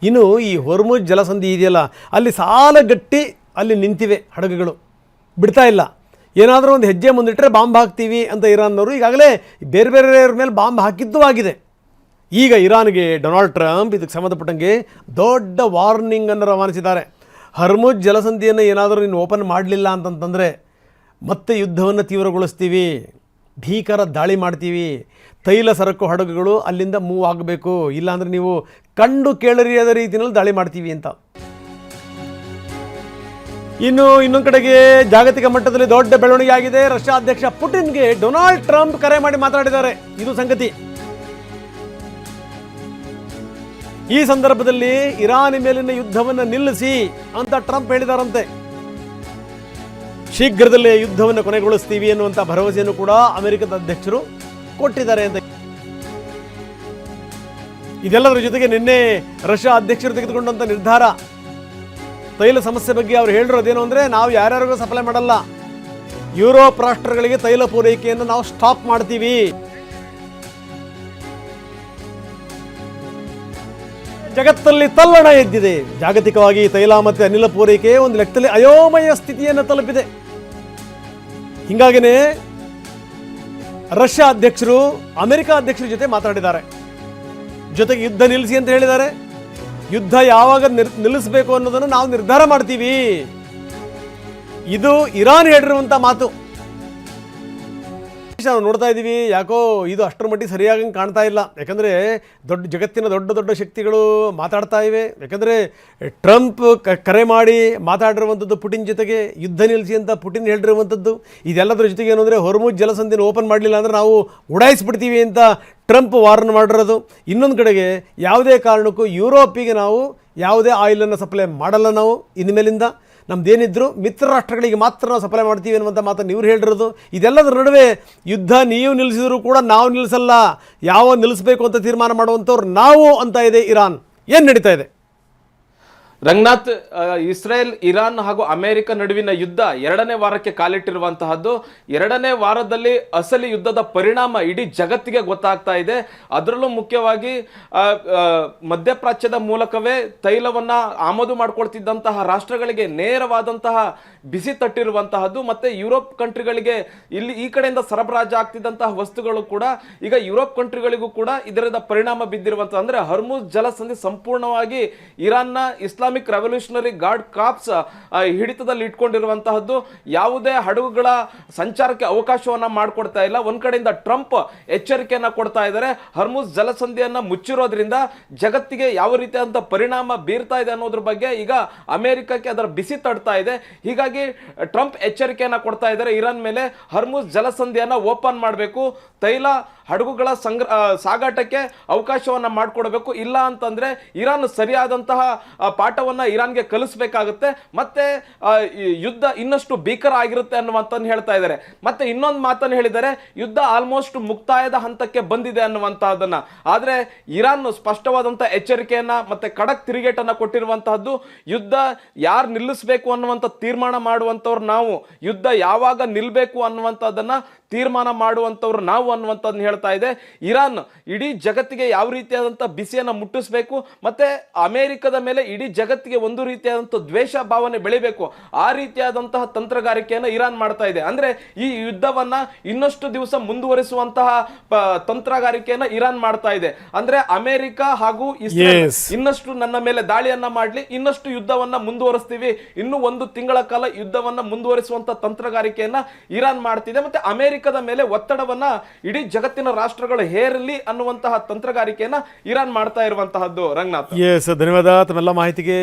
ಇನ್ನು ಈ ಹೊರ್ಮುಜ್ ಜಲಸಂಧಿ ಇದೆಯಲ್ಲ, ಅಲ್ಲಿ ಸಾಲಗಟ್ಟಿ ಅಲ್ಲಿ ನಿಂತಿವೆ ಹಡಗುಗಳು, ಬಿಡ್ತಾ ಇಲ್ಲ. ಏನಾದರೂ ಒಂದು ಹೆಜ್ಜೆ ಮುಂದಿಟ್ಟರೆ ಬಾಂಬ್ ಹಾಕ್ತೀವಿ ಅಂತ ಇರಾನ್ನವರು ಈಗಾಗಲೇ ಬೇರೆ ಬೇರೆಯವ್ರ ಮೇಲೆ ಬಾಂಬ್ ಹಾಕಿದ್ದೂ ಆಗಿದೆ. ಈಗ ಇರಾನ್ಗೆ ಡೊನಾಲ್ಡ್ ಟ್ರಂಪ್ ಇದಕ್ಕೆ ಸಂಬಂಧಪಟ್ಟಂಗೆ ದೊಡ್ಡ ವಾರ್ನಿಂಗನ್ನು ರವಾನಿಸಿದ್ದಾರೆ. ಹೊರ್ಮುಜ್ ಜಲಸಂಧಿಯನ್ನು ಏನಾದರೂ ನೀನು ಓಪನ್ ಮಾಡಲಿಲ್ಲ ಅಂತಂತಂದರೆ ಮತ್ತೆ ಯುದ್ಧವನ್ನು ತೀವ್ರಗೊಳಿಸ್ತೀವಿ, ಭೀಕರ ದಾಳಿ ಮಾಡ್ತೀವಿ, ತೈಲ ಸರಕು ಹಡಗುಗಳು ಅಲ್ಲಿಂದ ಮೂವ್ ಆಗಬೇಕು, ಇಲ್ಲಾಂದರೆ ನೀವು ಕಂಡು ಕೇಳರಿಯದ ರೀತಿಯಲ್ಲಿ ದಾಳಿ ಮಾಡ್ತೀವಿ ಅಂತ. ಇನ್ನೊಂದು ಕಡೆಗೆ ಜಾಗತಿಕ ಮಟ್ಟದಲ್ಲಿ ದೊಡ್ಡ ಬೆಳವಣಿಗೆ ಆಗಿದೆ. ರಷ್ಯಾ ಅಧ್ಯಕ್ಷ ಪುಟಿನ್ಗೆ ಡೊನಾಲ್ಡ್ ಟ್ರಂಪ್ ಕರೆ ಮಾಡಿ ಮಾತಾಡಿದ್ದಾರೆ. ಇದು ಸಂಗತಿ. ಈ ಸಂದರ್ಭದಲ್ಲಿ ಇರಾನ್ ಮೇಲಿನ ಯುದ್ಧವನ್ನು ನಿಲ್ಲಿಸಿ ಅಂತ ಟ್ರಂಪ್ ಹೇಳಿದಾರಂತೆ. ಶೀಘ್ರದಲ್ಲೇ ಯುದ್ಧವನ್ನು ಕೊನೆಗೊಳಿಸ್ತೀವಿ ಎನ್ನುವಂಥ ಭರವಸೆಯನ್ನು ಕೂಡ ಅಮೆರಿಕದ ಅಧ್ಯಕ್ಷರು ಕೊಟ್ಟಿದ್ದಾರೆ ಅಂತ. ಇದೆಲ್ಲದರ ಜೊತೆಗೆ ನಿನ್ನೆ ರಷ್ಯಾ ಅಧ್ಯಕ್ಷರು ತೆಗೆದುಕೊಂಡಂಥ ನಿರ್ಧಾರ, ತೈಲ ಸಮಸ್ಯೆ ಬಗ್ಗೆ ಅವರು ಹೇಳಿರೋದೇನು ಅಂದರೆ, ನಾವು ಯಾರ್ಯಾರಿಗೂ ಸಪ್ಲೈ ಮಾಡಲ್ಲ, ಯುರೋಪ್ ರಾಷ್ಟ್ರಗಳಿಗೆ ತೈಲ ಪೂರೈಕೆಯನ್ನು ನಾವು ಸ್ಟಾಪ್ ಮಾಡ್ತೀವಿ. ಜಗತ್ತಲ್ಲಿ ತಲ್ಲಣ ಎದ್ದಿದೆ. ಜಾಗತಿಕವಾಗಿ ತೈಲ ಮತ್ತು ಅನಿಲ ಪೂರೈಕೆ ಒಂದು ಲೆಕ್ಕದಲ್ಲಿ ಅಯೋಮಯ ಸ್ಥಿತಿಯನ್ನು ತಲುಪಿದೆ. ಹೀಗಾಗಿನೇ ರಷ್ಯಾ ಅಧ್ಯಕ್ಷರು ಅಮೆರಿಕ ಅಧ್ಯಕ್ಷರ ಜೊತೆ ಮಾತಾಡಿದ್ದಾರೆ. ಜೊತೆಗೆ ಯುದ್ಧ ನಿಲ್ಲಿಸಿ ಅಂತ ಹೇಳಿದ್ದಾರೆ. ಯುದ್ಧ ಯಾವಾಗ ನಿಲ್ಲಿಸಬೇಕು ಅನ್ನೋದನ್ನು ನಾವು ನಿರ್ಧಾರ ಮಾಡ್ತೀವಿ. ಇದು ಇರಾನ್ ಹೇಳಿರುವಂಥ ಮಾತು. ನಾವು ನೋಡ್ತಾ ಇದ್ದೀವಿ, ಯಾಕೋ ಇದು ಅಷ್ಟರ ಮಟ್ಟಿಗೆ ಸರಿಯಾಗಿ ಕಾಣ್ತಾ ಇಲ್ಲ. ಯಾಕಂದರೆ ಜಗತ್ತಿನ ದೊಡ್ಡ ಶಕ್ತಿಗಳು ಮಾತಾಡ್ತಾ ಇವೆ. ಯಾಕಂದರೆ ಟ್ರಂಪ್ ಕರೆ ಮಾಡಿ ಮಾತಾಡಿರುವಂಥದ್ದು ಪುಟಿನ್ ಜೊತೆಗೆ, ಯುದ್ಧ ನಿಲ್ಲಿಸಿ ಅಂತ ಪುಟಿನ್ ಹೇಳಿರುವಂಥದ್ದು. ಇದೆಲ್ಲದರ ಜೊತೆಗೆ ಏನು ಅಂದರೆ, ಹೊರ್ಮುಜ್ ಜಲಸಂಧಿನ ಓಪನ್ ಮಾಡಲಿಲ್ಲ ಅಂದರೆ ನಾವು ಉಡಾಯಿಸ್ಬಿಡ್ತೀವಿ ಅಂತ ಟ್ರಂಪ್ ವಾರ್ನ್ ಮಾಡಿರೋದು. ಇನ್ನೊಂದು ಕಡೆಗೆ ಯಾವುದೇ ಕಾರಣಕ್ಕೂ ಯುರೋಪಿಗೆ ನಾವು ಯಾವುದೇ ಆಯಿಲನ್ನು ಸಪ್ಲೈ ಮಾಡಲ್ಲ, ನಾವು ಇನ್ಮೇಲಿಂದ ನಮ್ದೇನಿದ್ರು ಮಿತ್ರ ರಾಷ್ಟ್ರಗಳಿಗೆ ಮಾತ್ರ ನಾವು ಸಪ್ಲೈ ಮಾಡ್ತೀವಿ ಅನ್ನುವಂಥ ಮಾತನ್ನು ಇವ್ರು ಹೇಳಿರೋದು. ಇದೆಲ್ಲದರ ನಡುವೆ ಯುದ್ಧ ನೀವು ನಿಲ್ಲಿಸಿದ್ರು ಕೂಡ ನಾವು ನಿಲ್ಲಿಸಲ್ಲ, ಯಾವ ನಿಲ್ಲಿಸಬೇಕು ಅಂತ ತೀರ್ಮಾನ ಮಾಡುವಂಥವ್ರು ನಾವು ಅಂತ ಇದೆ ಇರಾನ್. ಏನು ನಡೀತಾ ಇದೆ ರಂಗನಾಥ್? ಇಸ್ರೇಲ್, ಇರಾನ್ ಹಾಗೂ ಅಮೆರಿಕ ನಡುವಿನ ಯುದ್ಧ 2ನೇ ವಾರಕ್ಕೆ ಕಾಲಿಟ್ಟಿರುವಂತಹದ್ದು. 2ನೇ ವಾರದಲ್ಲಿ ಅಸಲಿ ಯುದ್ಧದ ಪರಿಣಾಮ ಇಡೀ ಜಗತ್ತಿಗೆ ಗೊತ್ತಾಗ್ತಾ ಇದೆ. ಅದರಲ್ಲೂ ಮುಖ್ಯವಾಗಿ ಮಧ್ಯಪ್ರಾಚ್ಯದ ಮೂಲಕವೇ ತೈಲವನ್ನ ಆಮದು ಮಾಡ್ಕೊಳ್ತಿದ್ದಂತಹ ರಾಷ್ಟ್ರಗಳಿಗೆ ನೇರವಾದಂತಹ ಬಿಸಿ ತಟ್ಟಿರುವಂತಹದ್ದು. ಮತ್ತೆ ಯುರೋಪ್ ಕಂಟ್ರಿಗಳಿಗೆ ಈ ಕಡೆಯಿಂದ ಸರಬರಾಜು ಆಗ್ತಿದ್ದಂತಹ ವಸ್ತುಗಳು ಕೂಡ ಈಗ ಯುರೋಪ್ ಕಂಟ್ರಿಗಳಿಗೂ ಕೂಡ ಇದರದ ಪರಿಣಾಮ ಬಿದ್ದಿರುವಂತಹ, ಅಂದ್ರೆ ಹೊರ್ಮುಜ್ ಜಲಸಂಧಿ ಸಂಪೂರ್ಣವಾಗಿ ಇರಾನ್ನ ಇಸ್ಲಾಮಿಕ್ ರೆವಲ್ಯೂಷನರಿ ಗಾರ್ಡ್ ಕಾರ್ಪ್ಸ್ ಹಿಡಿತದಲ್ಲಿ ಇಟ್ಕೊಂಡಿರುವಂತಹದ್ದು. ಯಾವುದೇ ಹಡಗುಗಳ ಸಂಚಾರಕ್ಕೆ ಅವಕಾಶವನ್ನ ಮಾಡಿಕೊಡ್ತಾ ಇಲ್ಲ. ಒಂದ್ ಕಡೆಯಿಂದ ಟ್ರಂಪ್ ಎಚ್ಚರಿಕೆಯನ್ನ ಕೊಡ್ತಾ ಇದ್ದಾರೆ, ಹೊರ್ಮುಜ್ ಜಲಸಂಧಿಯನ್ನ ಮುಚ್ಚಿರೋದ್ರಿಂದ ಜಗತ್ತಿಗೆ ಯಾವ ರೀತಿಯಾದಂತಹ ಪರಿಣಾಮ ಬೀರ್ತಾ ಇದೆ ಅನ್ನೋದ್ರ ಬಗ್ಗೆ ಈಗ ಅಮೆರಿಕಕ್ಕೆ ಅದರ ಬಿಸಿ ತಡ್ತಾ ಇದೆ. ಹೀಗಾಗಿ ಟ್ರಂಪ್ ಎಚ್ಚರಿಕೆಯನ್ನ ಕೊಡ್ತಾ ಇದ್ದಾರೆ ಇರಾನ್ ಮೇಲೆ, ಹೊರ್ಮುಜ್ ಜಲಸಂಧಿಯನ್ನ ಓಪನ್ ಮಾಡಬೇಕು, ತೈಲ ಹಡಗುಗಳ ಸಾಗಾಟಕ್ಕೆ ಅವಕಾಶವನ್ನ ಮಾಡಿಕೊಡಬೇಕು. ಇಲ್ಲ ಅಂತಂದ್ರೆ ಇರಾನ್ ಸರಿಯಾದಂತಹ ಪಾಠವನ್ನ ಇರಾನ್ಗೆ ಕಲಿಸಬೇಕಾಗುತ್ತೆ, ಮತ್ತೆ ಯುದ್ಧ ಇನ್ನಷ್ಟು ಭೀಕರ ಆಗಿರುತ್ತೆ ಅನ್ನುವಂತ ಹೇಳ್ತಾ ಇದ್ದಾರೆ. ಮತ್ತೆ ಇನ್ನೊಂದು ಮಾತನ್ನು ಹೇಳಿದ್ದಾರೆ, ಯುದ್ಧ ಆಲ್ಮೋಸ್ಟ್ ಮುಕ್ತಾಯದ ಹಂತಕ್ಕೆ ಬಂದಿದೆ ಅನ್ನುವಂತಹದನ್ನ. ಆದ್ರೆ ಇರಾನ್ ಸ್ಪಷ್ಟವಾದಂತಹ ಎಚ್ಚರಿಕೆಯನ್ನ ಮತ್ತೆ ಖಡಕ್ ತಿರುಗೇಟನ್ನ ಕೊಟ್ಟಿರುವಂತಹದ್ದು. ಯುದ್ಧ ಯಾರು ನಿಲ್ಲಿಸಬೇಕು ಅನ್ನುವಂಥ ತೀರ್ಮಾನ ಮಾಡುವಂತವ್ರು ನಾವು, ಯುದ್ಧ ಯಾವಾಗ ನಿಲ್ಬೇಕು ಅನ್ನುವಂಥದ್ದನ್ನ ತೀರ್ಮಾನ ಮಾಡುವಂಥವ್ರು ನಾವು ಅನ್ನುವಂಥದ್ದನ್ನ ಹೇಳ್ತಾ ಇದೆ. ಇರಾನ್ ಇಡೀ ಜಗತ್ತಿಗೆ ಯಾವ ರೀತಿಯಾದಂಥ ಬಿಸಿಯನ್ನು ಮುಟ್ಟಿಸಬೇಕು, ಮತ್ತೆ ಅಮೆರಿಕದ ಮೇಲೆ ಇಡೀ ಜಗತ್ತಿಗೆ ಒಂದು ರೀತಿಯಾದಂಥ ದ್ವೇಷ ಭಾವನೆ ಬೆಳಿಬೇಕು, ಆ ರೀತಿಯಾದಂತಹ ತಂತ್ರಗಾರಿಕೆಯನ್ನು ಇರಾನ್ ಮಾಡ್ತಾ ಇದೆ. ಅಂದ್ರೆ ಈ ಯುದ್ಧವನ್ನ ಇನ್ನಷ್ಟು ದಿವಸ ಮುಂದುವರಿಸುವಂತಹ ತಂತ್ರಗಾರಿಕೆಯನ್ನ ಇರಾನ್ ಮಾಡ್ತಾ ಇದೆ. ಅಂದ್ರೆ ಅಮೆರಿಕ ಹಾಗೂ ಇಸ್ರೇಲ್ ಇನ್ನಷ್ಟು ನನ್ನ ಮೇಲೆ ದಾಳಿಯನ್ನ ಮಾಡ್ಲಿ, ಇನ್ನಷ್ಟು ಯುದ್ಧವನ್ನ ಮುಂದುವರಿಸ್ತೀವಿ, ಇನ್ನು 1 ತಿಂಗಳ ಕಾಲ ಯುದ್ಧವನ್ನ ಮುಂದುವರಿಸುವಂತ ತಂತ್ರಗಾರಿಕೆಯನ್ನ ಇರಾನ್ ಮಾಡ್ತಿದೆ. ಮತ್ತೆ ಅಮೆರಿಕದ ಮೇಲೆ ಒತ್ತಡವನ್ನ ಇಡೀ ಜಗತ್ತಿನ ರಾಷ್ಟ್ರಗಳು ಹೇರಲಿ ಅನ್ನುವಂತಹ ತಂತ್ರಗಾರಿಕೆಯನ್ನ ಇರಾನ್ ಮಾಡ್ತಾ ಇರುವಂತಹದ್ದು. ರಂಗನಾಥ್, ಧನ್ಯವಾದ ತಮ್ಮೆಲ್ಲ ಮಾಹಿತಿಗೆ.